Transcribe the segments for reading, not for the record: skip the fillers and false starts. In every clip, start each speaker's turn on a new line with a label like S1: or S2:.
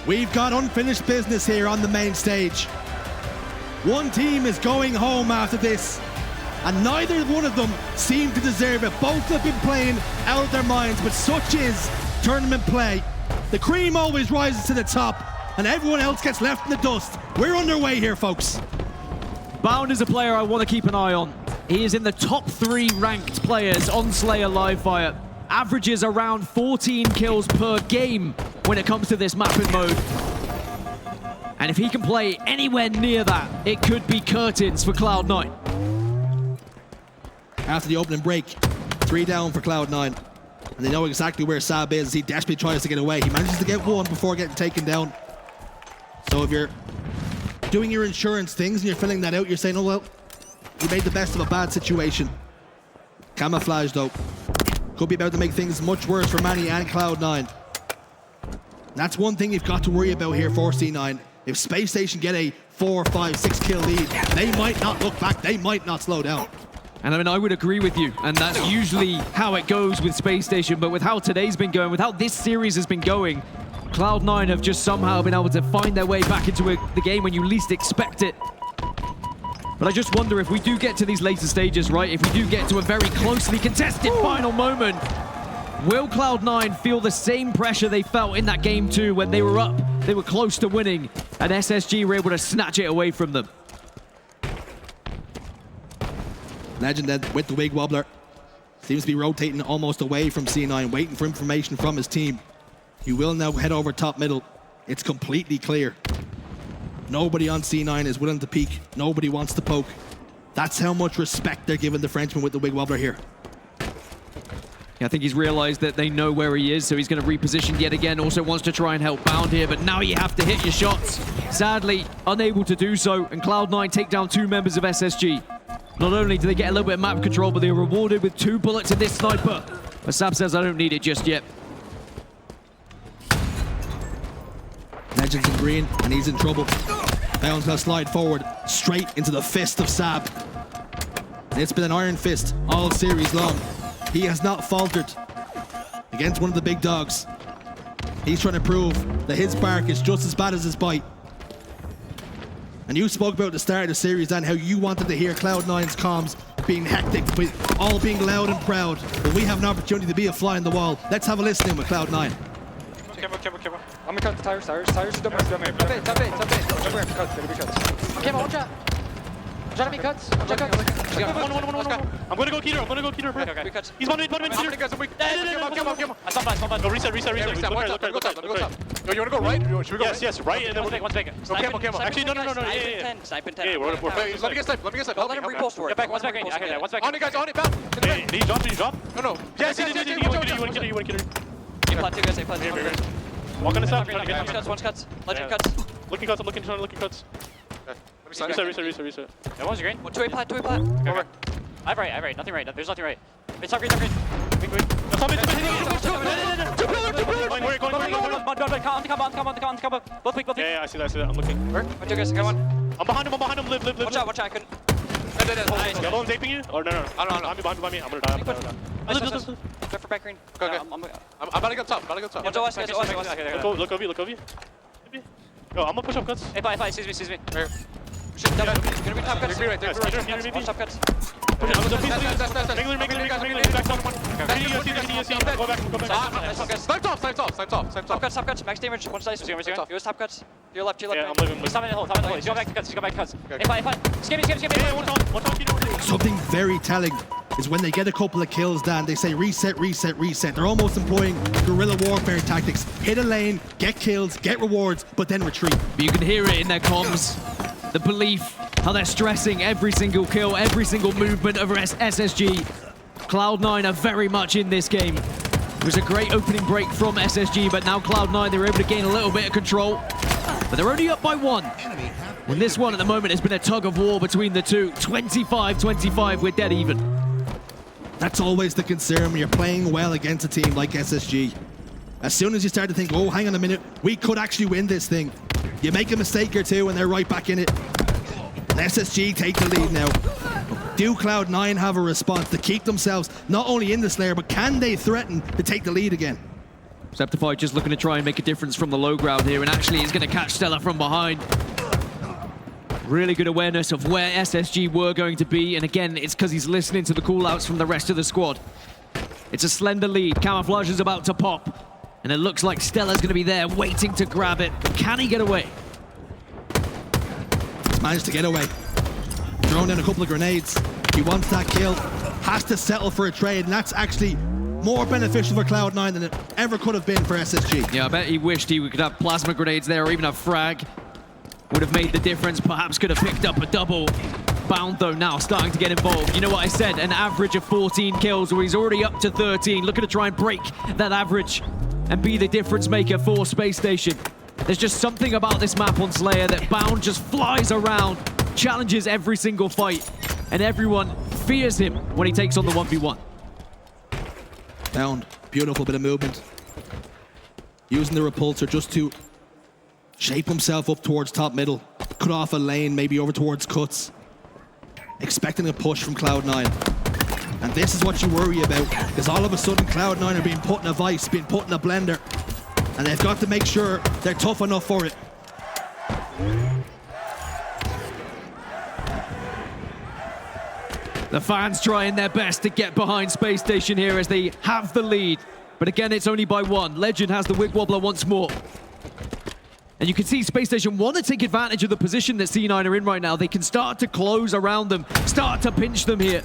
S1: We've got unfinished business here on the main stage. One team is going home after this, and neither one of them seem to deserve it. Both have been playing out of their minds, but such is tournament play. The cream always rises to the top, and everyone else gets left in the dust. We're underway here, folks.
S2: Bound is a player I want to keep an eye on. He is in the top 3 ranked players on Slayer Livefire. Averages around 14 kills per game when it comes to this mapping mode. And if he can play anywhere near that, it could be curtains for Cloud9.
S1: After the opening break, 3 down for Cloud9. And they know exactly where Sab is. He desperately tries to get away. He manages to get one before getting taken down. So if you're doing your insurance things and you're filling that out, you're saying, oh well, you made the best of a bad situation. Camouflage though. Could be about to make things much worse for Manny and Cloud9. That's one thing you've got to worry about here for C9. If Space Station get a 4, 5, 6 kill lead, they might not look back, they might not slow down.
S2: And I mean, I would agree with you, and that's usually how it goes with Space Station, but with how today's been going, with how this series has been going, Cloud9 have just somehow been able to find their way back into the game when you least expect it. But I just wonder if we do get to these later stages, right? If we do get to a very closely contested final moment, will Cloud9 feel the same pressure they felt in that game 2 when they were up, they were close to winning, and SSG were able to snatch it away from them?
S1: Legend then with the Wig Wobbler. Seems to be rotating almost away from C9, waiting for information from his team. He will now head over top middle. It's completely clear. Nobody on C9 is willing to peek. Nobody wants to poke. That's how much respect they're giving the Frenchman with the Wig Wobbler here.
S2: Yeah, I think he's realized that they know where he is, so he's going to reposition yet again. Also wants to try and help Bound here, but now you have to hit your shots. Sadly, unable to do so, and Cloud9 take down 2 members of SSG. Not only do they get a little bit of map control, but they're rewarded with 2 bullets in this sniper. But Sab says, I don't need it just yet.
S1: Legends in green, and he's in trouble. Bound's gonna slide forward, straight into the fist of Sab. And it's been an iron fist all series long. He has not faltered against one of the big dogs. He's trying to prove that his bark is just as bad as his bite. And you spoke about the start of the series and how you wanted to hear Cloud9's comms being hectic, with all being loud and proud. But we have an opportunity to be a fly on the wall. Let's have a listen in with Cloud9.
S3: Careful. I'm gonna cut the tires. Don't move. Top it. Don't worry, cut. It'll be cuts. Careful, watch out. Watch out, me cuts. Watch out, cuts.
S4: I'm gonna go Keter, bro.
S3: Okay. Cuts.
S4: He's one in, Keter.
S3: Come on.
S4: I stopped. No, reset.
S3: Go top. Yo, you wanna go right? Should we go right?
S4: Yes, right, and then
S3: One second.
S4: Actually, no.
S5: Snipe in 10.
S4: Yeah, we're
S3: Let me get sniped.
S5: Let him repost for it.
S4: Get back, one's back.
S3: On it, guys. On it. Bound.
S4: Did he drop?
S3: No. Yes.
S4: You want Keter.
S5: A plat 2 guys, A plat 2.
S4: Walk on the side.
S5: One's cuts. Legend cuts.
S4: Looking cuts. Reset. That one's green.
S5: 2 A plat.
S4: I have right. Nothing right. There's nothing right. It's not green. Wait. That's all. Come on. Both weak. Yeah, I see that. I'm looking.
S5: Where? 2 guys, got one.
S4: I'm behind him. Live.
S5: Watch out, I couldn't.
S4: Nice. Yellow, I'm taping you? Or no.
S3: I don't know.
S4: I'm behind me. I'm gonna die.
S5: Live. Go for back green.
S3: Okay.
S5: I'm
S3: about to go top.
S5: Watch out, guys.
S4: Look over you. Yo, I'm gonna push up cuts.
S5: Hey, bye. Sees me.
S3: Where?
S5: Shoot, double. Gonna be top cuts.
S3: Right there.
S5: Watch top cuts.
S4: Make it. Go back.
S3: Sniped off.
S5: Top cuts. Max damage. One slice. It was top cuts. To your left.
S4: Yeah, I'm living. Stop in the hole. He's going back to cuts. Hey,
S5: Hey, Skip me.
S4: Yeah, one time.
S1: Something very telling is when they get a couple of kills, Dan, they say reset. They're almost employing guerrilla warfare tactics. Hit a lane, get kills, get rewards, but then retreat.
S2: But you can hear it in their comms. The belief, how they're stressing every single kill, every single movement of SSG. Cloud9 are very much in this game. It was a great opening break from SSG, but now Cloud9, they're able to gain a little bit of control. But they're only up by 1. And this one at the moment has been a tug of war between the two. 25-25, we're dead even.
S1: That's always the concern when you're playing well against a team like SSG. As soon as you start to think, oh, hang on a minute, we could actually win this thing, you make a mistake or two and they're right back in it. And SSG take the lead now. Do Cloud9 have a response to keep themselves not only in the Slayer, but can they threaten to take the lead again?
S2: Septify just looking to try and make a difference from the low ground here, and actually he's going to catch Stella from behind. Really good awareness of where SSG were going to be, and again, it's because he's listening to the call-outs from the rest of the squad. It's a slender lead. Camouflage is about to pop, and it looks like Stella's going to be there waiting to grab it. Can he get away?
S1: He's managed to get away. Thrown in a couple of grenades. He wants that kill. Has to settle for a trade, and that's actually more beneficial for Cloud9 than it ever could have been for SSG.
S2: Yeah, I bet he wished he could have plasma grenades there or even a frag. Would have made the difference, perhaps could have picked up a double. Bound, though, now starting to get involved. You know what I said, an average of 14 kills, where he's already up to 13, looking to try and break that average and be the difference maker for Space Station. There's just something about this map on Slayer that Bound just flies around, challenges every single fight, and everyone fears him when he takes on the 1v1.
S1: Bound, beautiful bit of movement. Using the repulsor just to shape himself up towards top middle, cut off a lane, maybe over towards cuts. Expecting a push from Cloud9. And this is what you worry about, because all of a sudden Cloud9 are being put in a vice, being put in a blender, and they've got to make sure they're tough enough for it.
S2: The fans trying their best to get behind Space Station here as they have the lead. But again, it's only by one. Legend has the wig wobbler once more. And you can see Space Station want to take advantage of the position that C9 are in right now. They can start to close around them, start to pinch them here.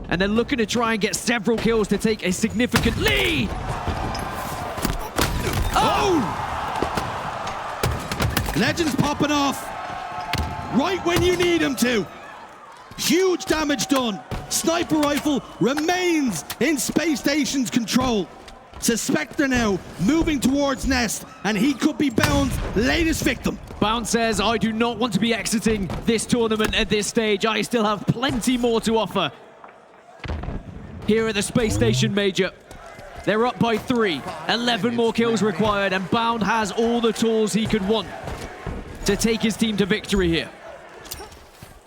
S2: And they're looking to try and get several kills to take a significant lead.
S1: Oh! Legend's popping off right when you need him to. Huge damage done. Sniper rifle remains in Space Station's control. Suspector now moving towards Nest, and he could be Bound's latest victim.
S2: Bound says, I do not want to be exiting this tournament at this stage. I still have plenty more to offer. Here at the Space Station Major, they're up by 3. 11 more kills required, and Bound has all the tools he could want to take his team to victory here.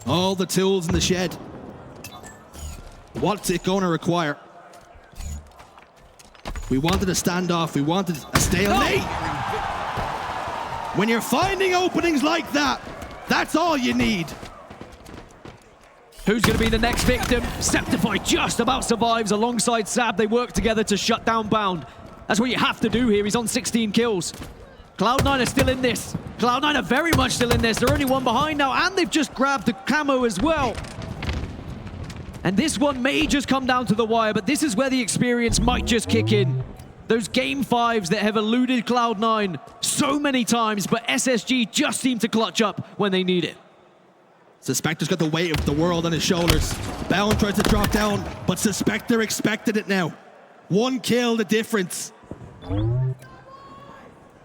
S1: All the tools in the shed. What's it going to require? We wanted a standoff. We wanted a stalemate. Oh. When you're finding openings like that, that's all you need.
S2: Who's going to be the next victim? Septify just about survives alongside Sab. They work together to shut down Bound. That's what you have to do here. He's on 16 kills. Cloud9 are still in this. Cloud9 are very much still in this. They're only one behind now, and they've just grabbed the camo as well. And this one may just come down to the wire, but this is where the experience might just kick in. Those game 5s that have eluded Cloud9 so many times, but SSG just seem to clutch up when they need it.
S1: Suspector's got the weight of the world on his shoulders. Bound tries to drop down, but Suspector expected it now. 1 kill, the difference.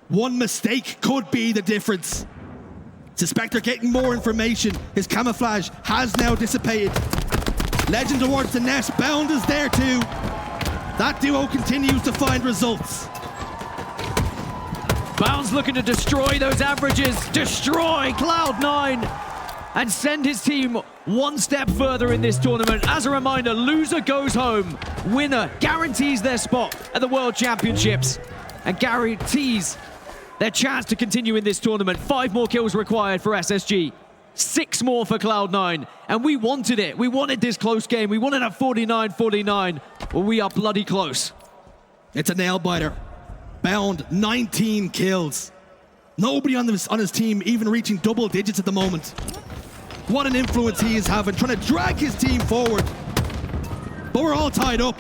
S1: 1 mistake could be the difference. Suspector getting more information. His camouflage has now dissipated. Legend towards the nest. Bound is there too. That duo continues to find results.
S2: Bound's looking to destroy those averages. Destroy Cloud9 and send his team 1 step further in this tournament. As a reminder, loser goes home. Winner guarantees their spot at the World Championships and guarantees their chance to continue in this tournament. 5 more kills required for SSG. 6 more for Cloud9. And we wanted it. We wanted this close game. We wanted a 49-49. Well, we are bloody close.
S1: It's a nail-biter. Bound, 19 kills. Nobody on his team even reaching double digits at the moment. What an influence he is having, trying to drag his team forward. But we're all tied up.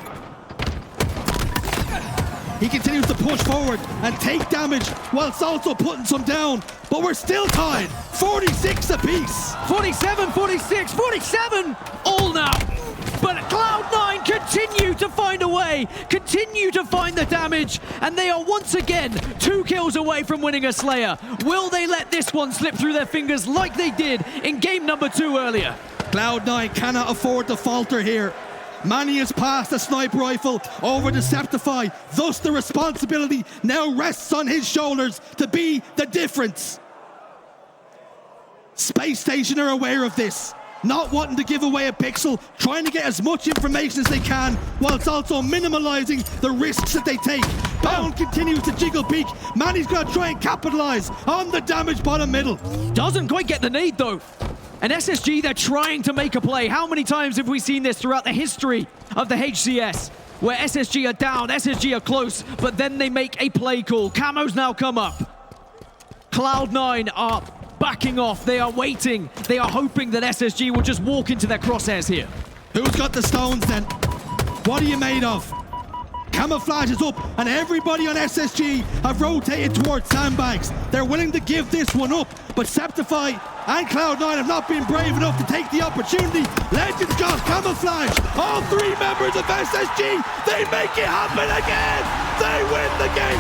S1: He continues to push forward and take damage whilst also putting some down. But we're still tied. 46 apiece.
S2: 47, 46, 47 all now. But Cloud9 continue to find a way, continue to find the damage, and they are once again 2 kills away from winning a Slayer. Will they let this one slip through their fingers like they did in game number 2 earlier?
S1: Cloud9 cannot afford to falter here. Manny has passed the sniper rifle over to Septify. Thus the responsibility now rests on his shoulders to be the difference. Space Station are aware of this. not wanting to give away a pixel, trying to get as much information as they can, whilst also minimalizing the risks that they take. Pound continues to jiggle peek. Manny's gonna try and capitalize on the damage bottom middle.
S2: Doesn't quite get the nade though. And SSG, they're trying to make a play. How many times have we seen this throughout the history of the HCS? Where SSG are down, SSG are close, but then they make a play call. Camo's now come up. Cloud9 are backing off. They are waiting. They are hoping that SSG will just walk into their crosshairs here.
S1: Who's got the stones then? What are you made of? Camouflage is up, and everybody on SSG have rotated towards sandbags. They're willing to give this one up, but Septify and Cloud9 have not been brave enough to take the opportunity. Legends got camouflage. All three members of SSG, they make it happen again. They win the game.